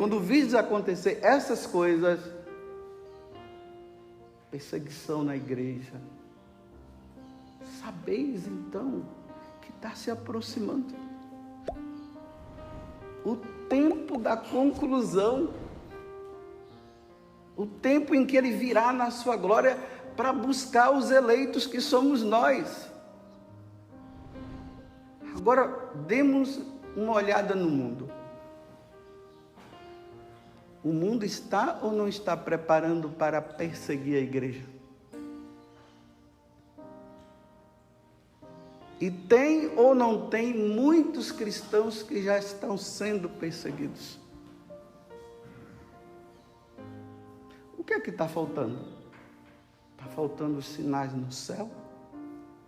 quando vistes acontecer essas coisas, perseguição na igreja, sabeis então que está se aproximando o tempo da conclusão, o tempo em que ele virá na sua glória para buscar os eleitos que somos nós. Agora, demos uma olhada no mundo. O mundo está ou não está preparando para perseguir a igreja? E tem ou não tem muitos cristãos que já estão sendo perseguidos? O que é que está faltando? Está faltando os sinais no céu,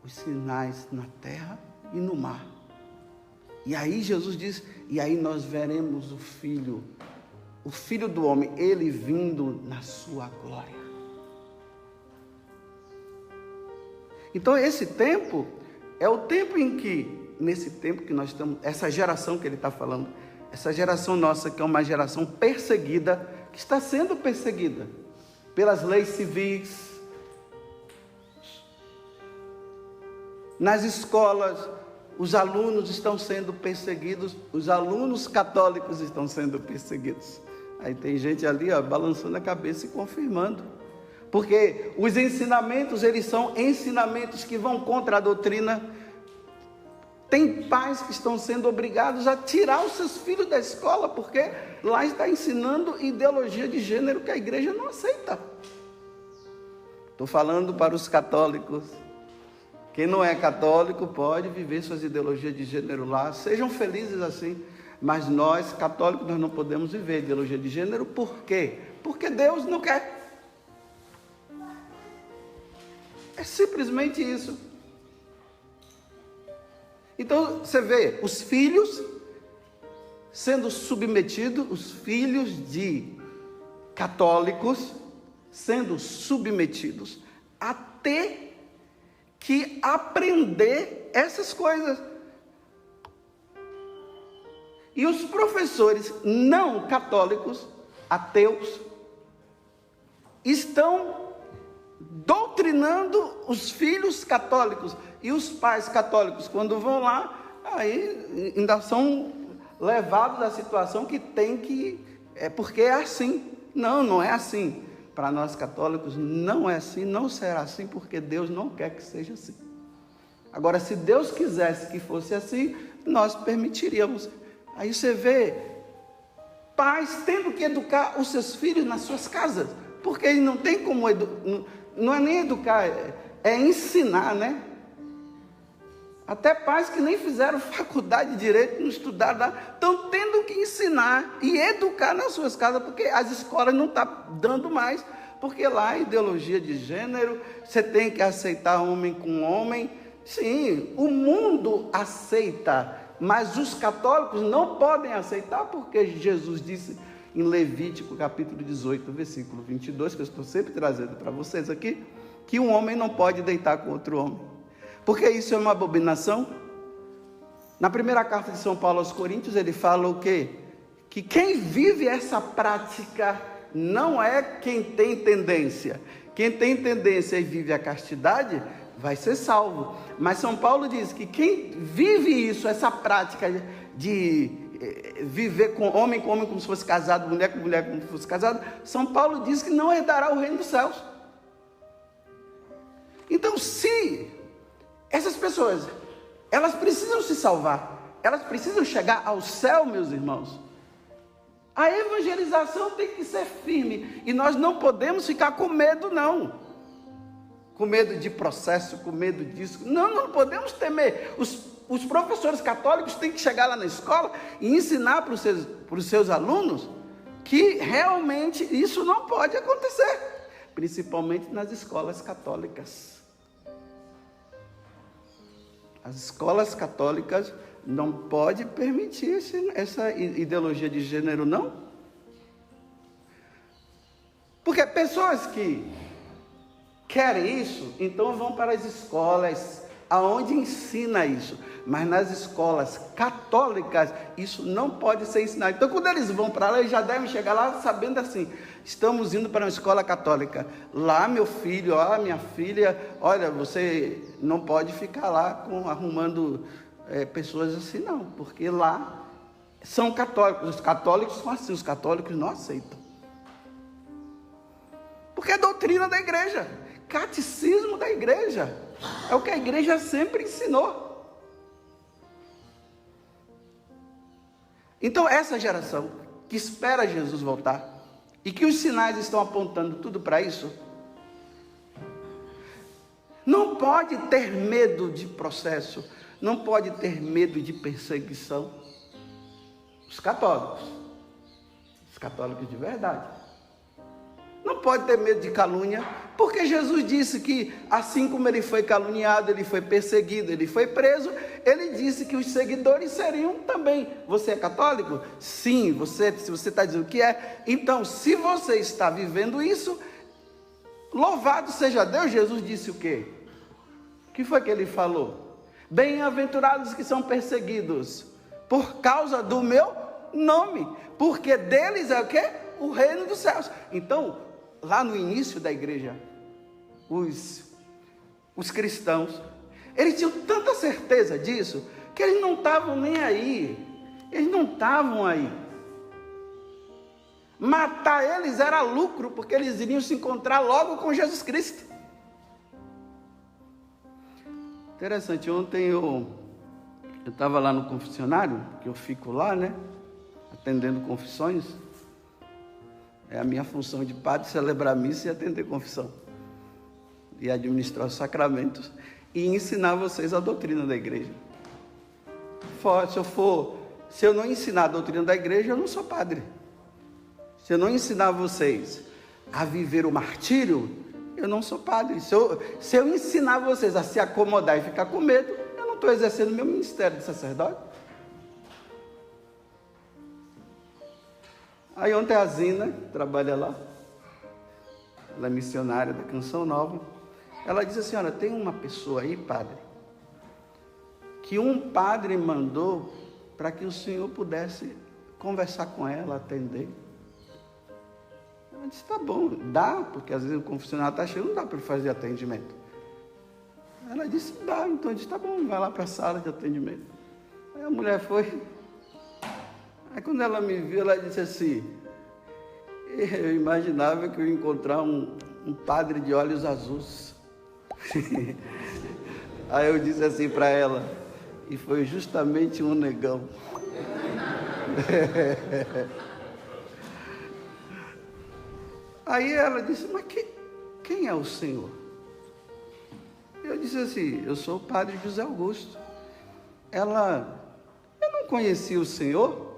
os sinais na terra e no mar. E aí Jesus diz, e aí nós veremos o Filho do homem, ele vindo na sua glória. Então esse tempo é o tempo em que, nesse tempo que nós estamos, essa geração que ele está falando, essa geração nossa que é uma geração perseguida, que está sendo perseguida pelas leis civis, nas escolas, os alunos estão sendo perseguidos, os alunos católicos estão sendo perseguidos. Aí tem gente ali, balançando a cabeça e confirmando. Porque os ensinamentos, eles são ensinamentos que vão contra a doutrina. Tem pais que estão sendo obrigados a tirar os seus filhos da escola, porque lá está ensinando ideologia de gênero que a igreja não aceita. Estou falando para os católicos. Quem não é católico pode viver suas ideologias de gênero lá, sejam felizes assim. Mas nós, católicos, nós não podemos viver ideologia de gênero. Por quê? Porque Deus não quer. É simplesmente isso. Então, você vê os filhos sendo submetidos, os filhos de católicos sendo submetidos a ter que aprender essas coisas. E os professores não católicos, ateus, estão doutrinando os filhos católicos. E os pais católicos, quando vão lá, aí ainda são levados à situação que tem que... É porque é assim. Não, não é assim. Para nós católicos não é assim, não será assim, porque Deus não quer que seja assim. Agora, se Deus quisesse que fosse assim, nós permitiríamos. Aí você vê pais tendo que educar os seus filhos nas suas casas, porque não tem como não é nem educar, é ensinar, né? Até pais que nem fizeram faculdade de direito, não estudaram lá, estão tendo que ensinar e educar nas suas casas, porque as escolas não estão dando mais, porque lá é ideologia de gênero, você tem que aceitar homem com homem. Sim, o mundo aceita, mas os católicos não podem aceitar, porque Jesus disse em Levítico capítulo 18, versículo 22, que eu estou sempre trazendo para vocês aqui, que um homem não pode deitar com outro homem, porque isso é uma abominação. Na primeira carta de São Paulo aos Coríntios, ele fala o quê? Que quem vive essa prática não é quem tem tendência. Quem tem tendência e vive a castidade vai ser salvo. Mas São Paulo diz que quem vive isso, essa prática de viver com homem como se fosse casado, mulher com mulher como se fosse casado, São Paulo diz que não herdará o reino dos céus. Então, se essas pessoas, elas precisam se salvar, elas precisam chegar ao céu, meus irmãos, a evangelização tem que ser firme, e nós não podemos ficar com medo, não. Com medo de processo, com medo disso. Não podemos temer. Os professores católicos têm que chegar lá na escola e ensinar para os seus alunos que realmente isso não pode acontecer, principalmente nas escolas católicas. As escolas católicas não podem permitir essa ideologia de gênero, não. Porque pessoas que querem isso, então vão para as escolas aonde ensina isso. Mas nas escolas católicas, isso não pode ser ensinado. Então, quando eles vão para lá, eles já devem chegar lá sabendo assim: estamos indo para uma escola católica. Lá, meu filho, minha filha, olha, você não pode ficar lá arrumando pessoas assim, não. Porque lá são católicos. Os católicos são assim, os católicos não aceitam. Porque é doutrina da igreja, catecismo da igreja. É o que a igreja sempre ensinou. Então, essa geração que espera Jesus voltar, e que os sinais estão apontando tudo para isso, não pode ter medo de processo, não pode ter medo de perseguição. Os católicos de verdade. Não pode ter medo de calúnia, porque Jesus disse que assim como ele foi caluniado, ele foi perseguido, ele foi preso, ele disse que os seguidores seriam também. Você é católico? Sim, se você está dizendo que é. Então, se você está vivendo isso, louvado seja Deus. Jesus disse o quê? O que foi que ele falou? Bem-aventurados que são perseguidos por causa do meu nome, porque deles é o quê? O reino dos céus. Então, lá no início da igreja, os cristãos, eles tinham tanta certeza disso, que eles não estavam nem aí. Eles não estavam aí. Matar eles era lucro, porque eles iriam se encontrar logo com Jesus Cristo. Interessante, ontem eu estava lá no confessionário, que eu fico lá, né, atendendo confissões. É a minha função de padre, celebrar a missa e atender confissão. E administrar os sacramentos. E ensinar vocês a doutrina da igreja. Se eu não ensinar a doutrina da igreja, eu não sou padre. Se eu não ensinar vocês a viver o martírio, eu não sou padre. Se eu ensinar vocês a se acomodar e ficar com medo, eu não estou exercendo meu ministério de sacerdote. Aí ontem a Zina, que trabalha lá, ela é missionária da Canção Nova, ela disse assim: olha, tem uma pessoa aí, padre, que um padre mandou para que o senhor pudesse conversar com ela, atender. Eu disse: tá bom, dá, porque às vezes o confessionário está cheio, não dá para fazer atendimento. Ela disse: dá, então eu disse: tá bom, vai lá para a sala de atendimento. Aí a mulher foi. Aí quando ela me viu, ela disse assim: eu imaginava que eu ia encontrar um padre de olhos azuis. Aí eu disse assim para ela: e foi justamente um negão. Aí ela disse: mas quem é o senhor? Eu disse assim: eu sou o padre José Augusto. Eu não conhecia o senhor.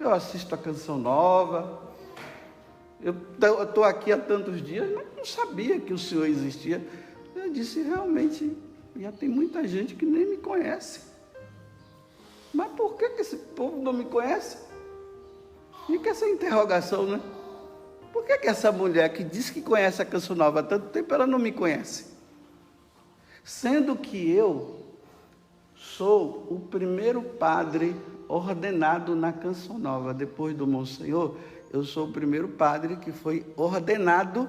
Eu assisto a Canção Nova, eu estou aqui há tantos dias, mas não sabia que o senhor existia. Eu disse: realmente, já tem muita gente que nem me conhece. Mas por que esse povo não me conhece? Fica essa interrogação, né? Por que essa mulher que diz que conhece a Canção Nova há tanto tempo, ela não me conhece? Sendo que eu sou o primeiro padre ordenado na Canção Nova. Depois do Monsenhor, eu sou o primeiro padre que foi ordenado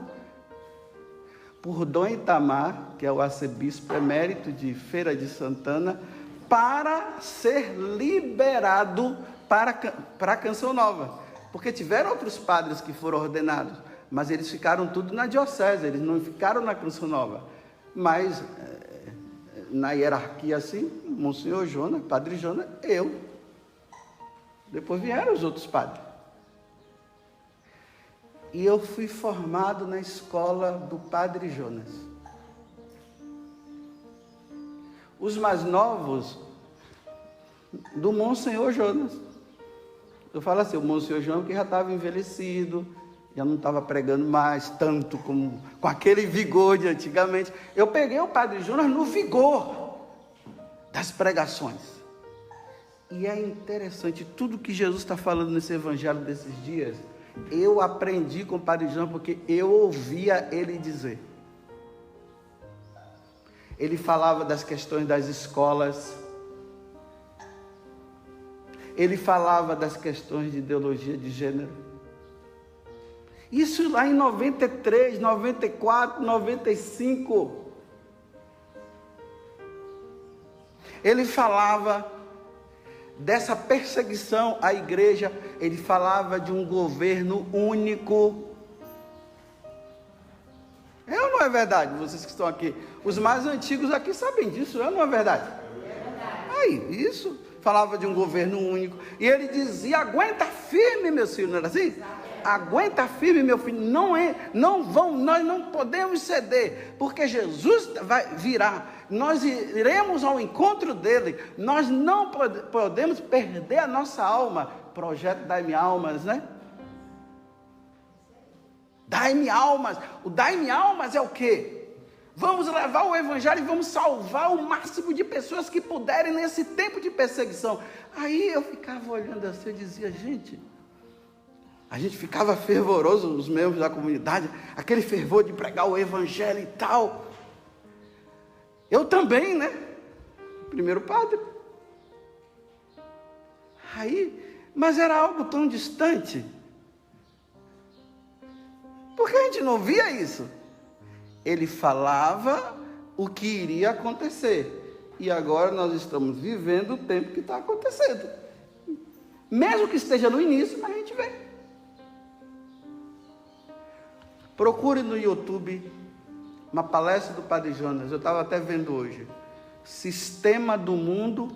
por Dom Itamar, que é o arcebispo emérito de Feira de Santana, para ser liberado para a Canção Nova. Porque tiveram outros padres que foram ordenados, mas eles ficaram tudo na diocese, eles não ficaram na Canção Nova. Mas, na hierarquia assim, Monsenhor Jonas, Padre Jonas, eu. Depois vieram os outros padres. E eu fui formado na escola do Padre Jonas. Os mais novos, do Monsenhor Jonas. Eu falo assim, o Monsenhor Jonas que já estava envelhecido, já não estava pregando mais tanto com aquele vigor de antigamente. Eu peguei o Padre Jonas no vigor das pregações. E é interessante, tudo que Jesus está falando nesse evangelho desses dias, eu aprendi com o Padre Jonas porque eu ouvia ele dizer. Ele falava das questões das escolas. Ele falava das questões de ideologia de gênero. Isso lá em 93, 94, 95. Ele falava dessa perseguição à igreja. Ele falava de um governo único. É ou não é verdade? Vocês que estão aqui, os mais antigos aqui sabem disso, é ou não é verdade? É verdade. Aí, isso. Falava de um governo único. E ele dizia: aguenta firme, meu filho, não era assim? Aguenta firme, meu filho, nós não podemos ceder, porque Jesus virá, nós iremos ao encontro dele, nós não podemos perder a nossa alma. Projeto Dai-me Almas, né? Dai-me almas. O Dai-me Almas é o quê? Vamos levar o evangelho e vamos salvar o máximo de pessoas que puderem nesse tempo de perseguição. Aí eu ficava olhando assim, eu dizia: gente, a gente ficava fervoroso, os membros da comunidade, aquele fervor de pregar o evangelho e tal. Eu também, né? Primeiro padre. Aí, mas era algo tão distante. Porque a gente não via isso. Ele falava o que iria acontecer. E agora nós estamos vivendo o tempo que está acontecendo. Mesmo que esteja no início, a gente vê. Procure no YouTube uma palestra do Padre Jonas. Eu estava até vendo hoje. Sistema do mundo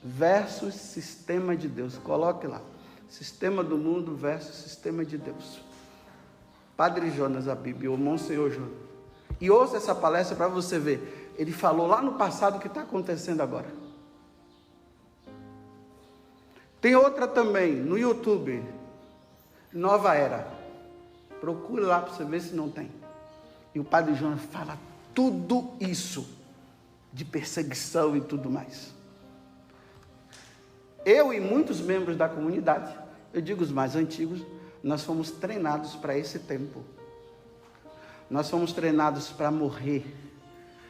versus sistema de Deus. Coloque lá. Sistema do mundo versus sistema de Deus. Padre Jonas Abib, ou Monsenhor Jonas. E ouça essa palestra para você ver. Ele falou lá no passado o que está acontecendo agora. Tem outra também no YouTube. Nova Era. Procure lá para você ver se não tem. E o Padre Jonas fala tudo isso. De perseguição e tudo mais. Eu e muitos membros da comunidade, eu digo os mais antigos, nós fomos treinados para esse tempo. Nós fomos treinados para morrer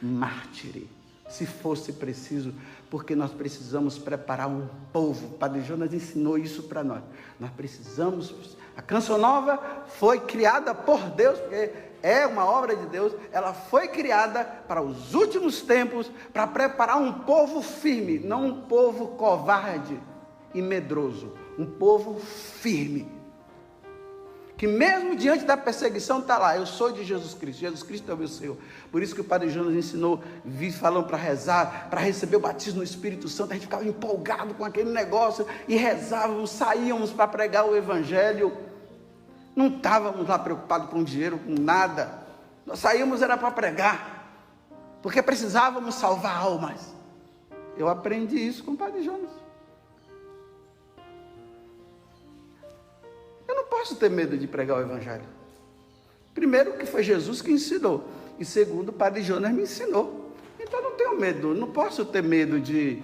mártire, se fosse preciso, porque nós precisamos preparar um povo. O Padre Jonas ensinou isso para nós. Nós precisamos. A Canção Nova foi criada por Deus, porque é uma obra de Deus. Ela foi criada para os últimos tempos, para preparar um povo firme, não um povo covarde e medroso. Um povo firme. Que mesmo diante da perseguição está lá: eu sou de Jesus Cristo, Jesus Cristo é o meu Senhor. Por isso que o Padre Jonas ensinou, falando para rezar, para receber o batismo no Espírito Santo. A gente ficava empolgado com aquele negócio e rezávamos, saíamos para pregar o evangelho. Não estávamos lá preocupados com dinheiro, com nada. Nós saímos era para pregar, porque precisávamos salvar almas. Eu aprendi isso com o Padre Jonas. Eu não posso ter medo de pregar o evangelho. Primeiro, que foi Jesus que ensinou. E segundo, o Padre Jonas me ensinou. Então eu não tenho medo, não posso ter medo de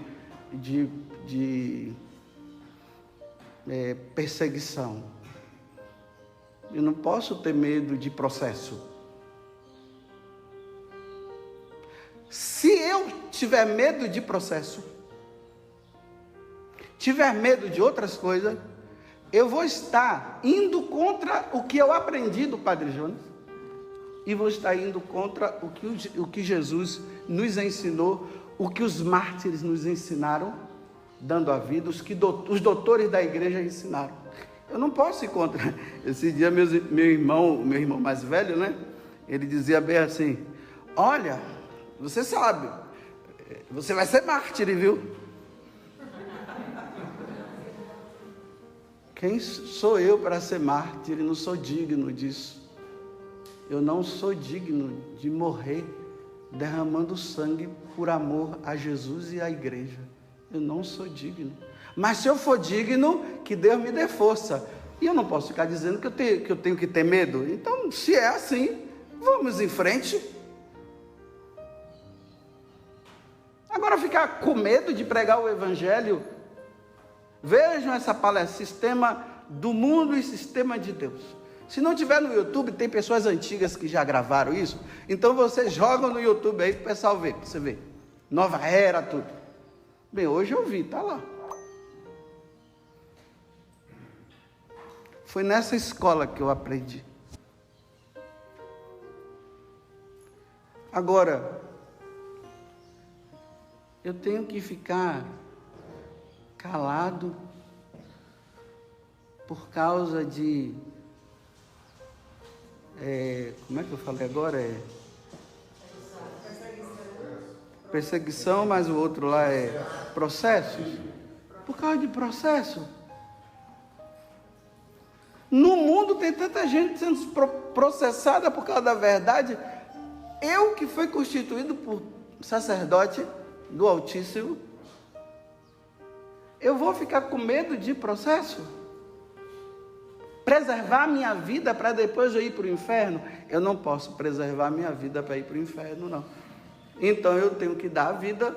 perseguição. Eu não posso ter medo de processo. Se eu tiver medo de processo, tiver medo de outras coisas, eu vou estar indo contra o que eu aprendi do Padre Jonas e vou estar indo contra o que Jesus nos ensinou, o que os mártires nos ensinaram, dando a vida, os doutores da igreja ensinaram. Eu não posso ir contra. Esse dia meu irmão mais velho, né? Ele dizia bem assim: olha, você sabe, você vai ser mártir, viu? Quem sou eu para ser mártir? Eu não sou digno disso. Eu não sou digno de morrer derramando sangue por amor a Jesus e à igreja. Eu não sou digno. Mas se eu for digno, que Deus me dê força. E eu não posso ficar dizendo que eu tenho que ter medo. Então, se é assim, vamos em frente. Agora, ficar com medo de pregar o evangelho. Vejam essa palestra: sistema do mundo e sistema de Deus. Se não tiver no YouTube, tem pessoas antigas que já gravaram isso. Então vocês jogam no YouTube aí para o pessoal ver, para você ver. Nova Era, tudo. Bem, hoje eu vi, tá lá. Foi nessa escola que eu aprendi. Agora, eu tenho que ficar calado por causa de... como é que eu falei agora? Perseguição, mas o outro lá é processos. Por causa de processo. No mundo tem tanta gente sendo processada por causa da verdade. Eu que fui constituído por sacerdote do Altíssimo, eu vou ficar com medo de processo? Preservar minha vida para depois eu ir para o inferno? Eu não posso preservar minha vida para ir para o inferno, não. Então eu tenho que dar a vida.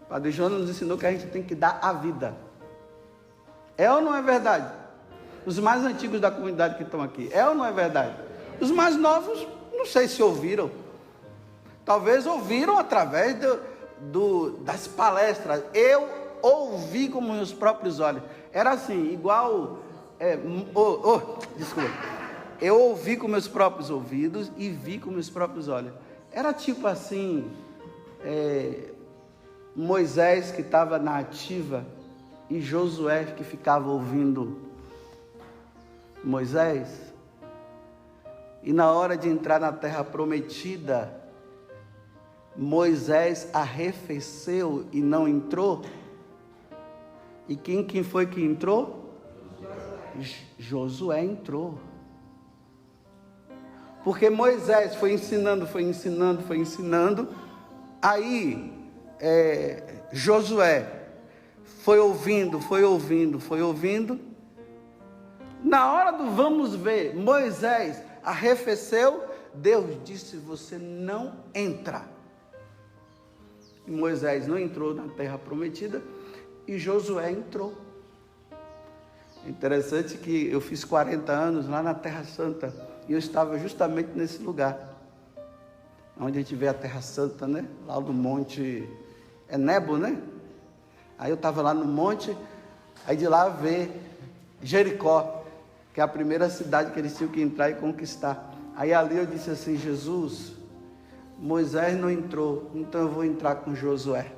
O Padre Jonas nos ensinou que a gente tem que dar a vida. É ou não é verdade? Os mais antigos da comunidade que estão aqui, é ou não é verdade? Os mais novos, não sei se ouviram. Talvez ouviram através das palestras. Eu ouvi com meus próprios olhos. Era assim, igual... desculpa. Eu ouvi com meus próprios ouvidos e vi com meus próprios olhos. Era tipo assim, Moisés que estava na ativa e Josué que ficava ouvindo Moisés. E na hora de entrar na terra prometida, Moisés arrefeceu e não entrou. E quem foi que entrou? Josué entrou. Porque Moisés foi ensinando. Aí Josué foi ouvindo. Na hora do vamos ver, Moisés arrefeceu. Deus disse: você não entra. E Moisés não entrou na terra prometida e Josué entrou. Interessante que eu fiz 40 anos lá na Terra Santa e eu estava justamente nesse lugar, onde a gente vê a Terra Santa, né? Lá do monte, Nebo, né? Aí eu estava lá no monte, aí de lá vê Jericó, que é a primeira cidade que eles tinham que entrar e conquistar. Aí ali eu disse assim: Jesus, Moisés não entrou, então eu vou entrar com Josué.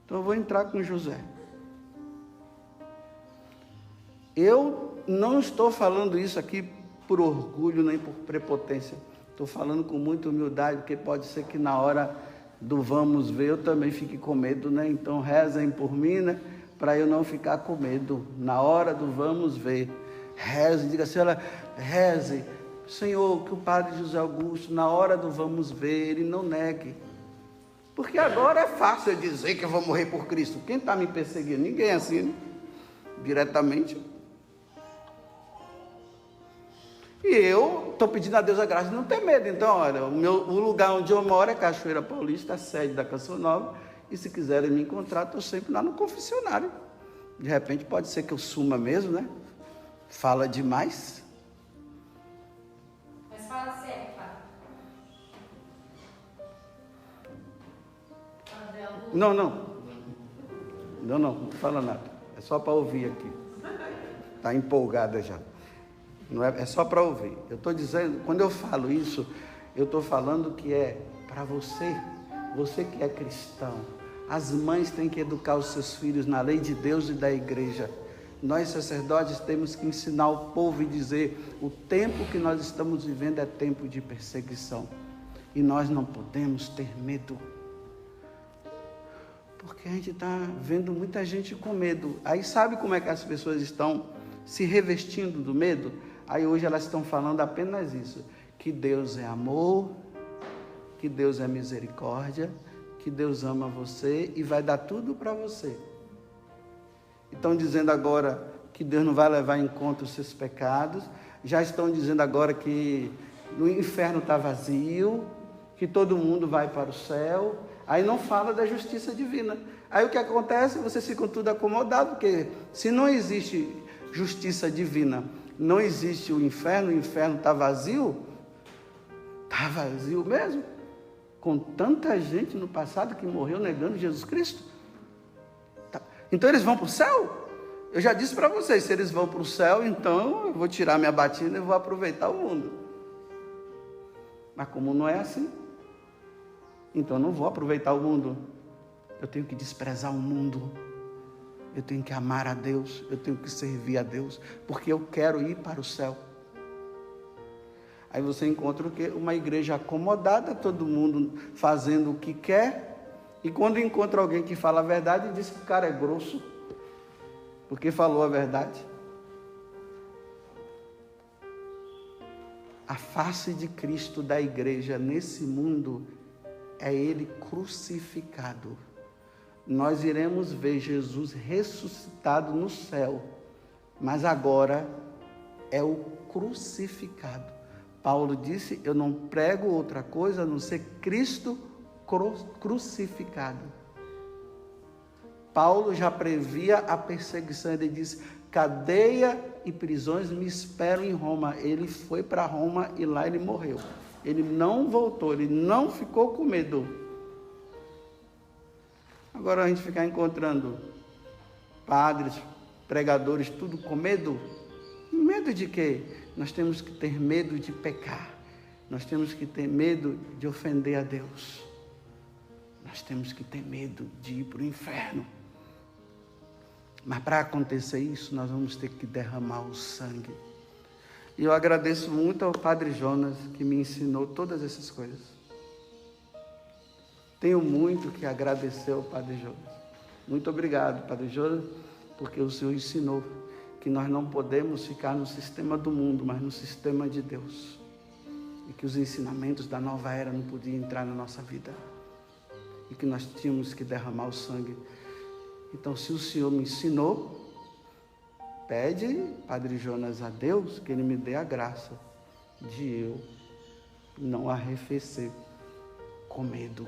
Então eu vou entrar com Josué. Eu não estou falando isso aqui por orgulho nem por prepotência. Estou falando com muita humildade, porque pode ser que na hora do vamos ver eu também fique com medo, né? Então rezem por mim, né? Para eu não ficar com medo. Na hora do vamos ver, reze, diga assim: olha, reze, Senhor, que o Padre José Augusto, na hora do vamos ver, ele não negue. Porque agora é fácil eu dizer que eu vou morrer por Cristo. Quem está me perseguindo? Ninguém assim, né? Diretamente. E eu estou pedindo a Deus a graça de não ter medo. Então, olha, o lugar onde eu moro é Cachoeira Paulista, a sede da Canção Nova. E se quiserem me encontrar, estou sempre lá no confessionário. De repente pode ser que eu suma mesmo, né? Fala demais. Mas fala sério, Padre. Não fala nada. É só para ouvir aqui. Está empolgada já. Não é só para ouvir. Eu estou dizendo, quando eu falo isso, eu estou falando que é para você que é cristão. As mães têm que educar os seus filhos na lei de Deus e da igreja. Nós, sacerdotes, temos que ensinar o povo e dizer: o tempo que nós estamos vivendo é tempo de perseguição. E nós não podemos ter medo. Porque a gente está vendo muita gente com medo. Aí sabe como é que as pessoas estão se revestindo do medo? Aí hoje elas estão falando apenas isso: que Deus é amor, que Deus é misericórdia, que Deus ama você e vai dar tudo para você. Estão dizendo agora que Deus não vai levar em conta os seus pecados. Já estão dizendo agora que o inferno está vazio, que todo mundo vai para o céu. Aí não fala da justiça divina. Aí o que acontece? Vocês ficam tudo acomodados, porque se não existe justiça divina, não existe o inferno está vazio mesmo, com tanta gente no passado que morreu negando Jesus Cristo. Então eles vão para o céu? Eu já disse para vocês, se eles vão para o céu, então eu vou tirar minha batina e vou aproveitar o mundo. Mas como não é assim, então eu não vou aproveitar o mundo. Eu tenho que desprezar o mundo. Eu tenho que amar a Deus. Eu tenho que servir a Deus. Porque eu quero ir para o céu. Aí você encontra o quê? Uma igreja acomodada, todo mundo fazendo o que quer. E quando encontra alguém que fala a verdade, diz que o cara é grosso. Porque falou a verdade. A face de Cristo da igreja nesse mundo é Ele crucificado. Nós iremos ver Jesus ressuscitado no céu, mas agora é o crucificado. Paulo disse, eu não prego outra coisa a não ser Cristo crucificado. Paulo já previa a perseguição, ele disse, cadeia e prisões me esperam em Roma. Ele foi para Roma e lá ele morreu. Ele não voltou, ele não ficou com medo. Agora a gente ficar encontrando padres, pregadores, tudo com medo. Medo de quê? Nós temos que ter medo de pecar. Nós temos que ter medo de ofender a Deus. Nós temos que ter medo de ir para o inferno. Mas para acontecer isso, nós vamos ter que derramar o sangue. E eu agradeço muito ao Padre Jonas, que me ensinou todas essas coisas. Tenho muito que agradecer ao Padre Jonas. Muito obrigado, Padre Jonas, porque o Senhor ensinou que nós não podemos ficar no sistema do mundo, mas no sistema de Deus. E que os ensinamentos da nova era não podiam entrar na nossa vida. E que nós tínhamos que derramar o sangue. Então, se o Senhor me ensinou, pede, Padre Jonas, a Deus, que Ele me dê a graça de eu não arrefecer com medo.